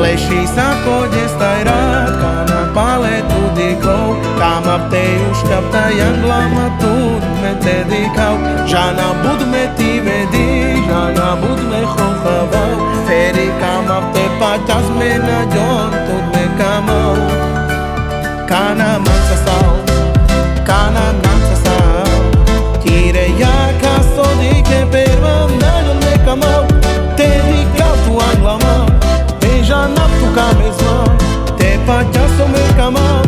Leší sa kode stajrat, kana pale tu dikov, kama te uškapta janglama tu me te dikau, žana budme ti vedi, žana budme chochavau, feri kama te patas me na jon tu me kamau, kana mansasau, kana mansasau, tire jaka sodike pervam na jon me kamau, te dikau tu anglama. Žana tu kamezma, te paťaso me kamau,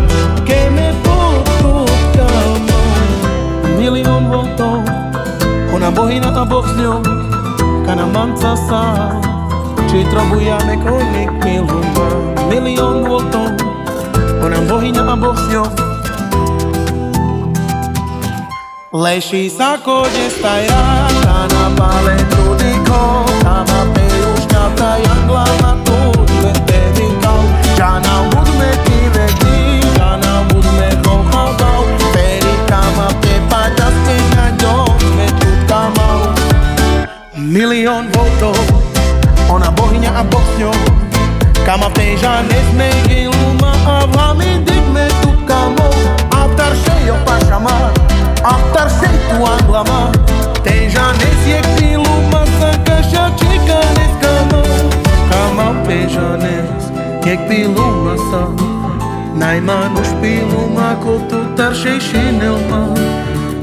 ke me potkamo. Milión voltov, ona bohina a boh s ňou, kana manca sa, či trobujame konik miluma. Milión voltov, ona bohina a boh s ňou. Leší sa kode stajra, kana pale trudiko, kama te uškata janglama tu. Žana budme ti vedi, žana budme chochavau, feri kama te paťas te na ňom sme tu kamau. Milión voltov, ona bohyňa a boh s ňou, kama v tej žane sme giluma a v hlami digme tu kamou. A v taršej opašama, a v taršej tu anglama, tej žane je giluma sa kaša čeka nes kamou. Kama v tej žane jak piluma sa, najman už piluma ko tu taršej šinelma.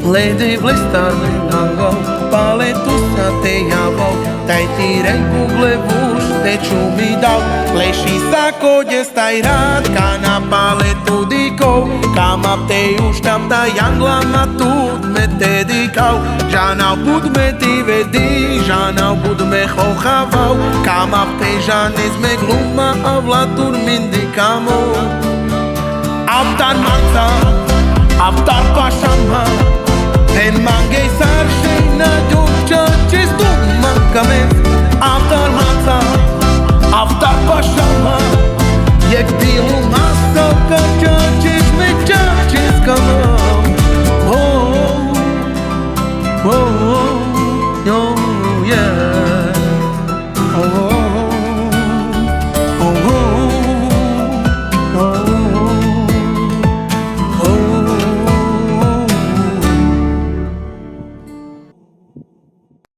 Lede vlestane nangau, pale tu sa te javau, taj ti rejku glevuš te čumi dau. Leší sa kode stajrat, kana pale tu dikov, kama te už tam ta janglama tu me te dikau. Žana budme ti vedi, žana budme chochavau, kama v tej žane sme gluma a vlatur mindikamo. Avtar manca, avtar pašama, ten mangej saršej na ďovča, čistu mankamen.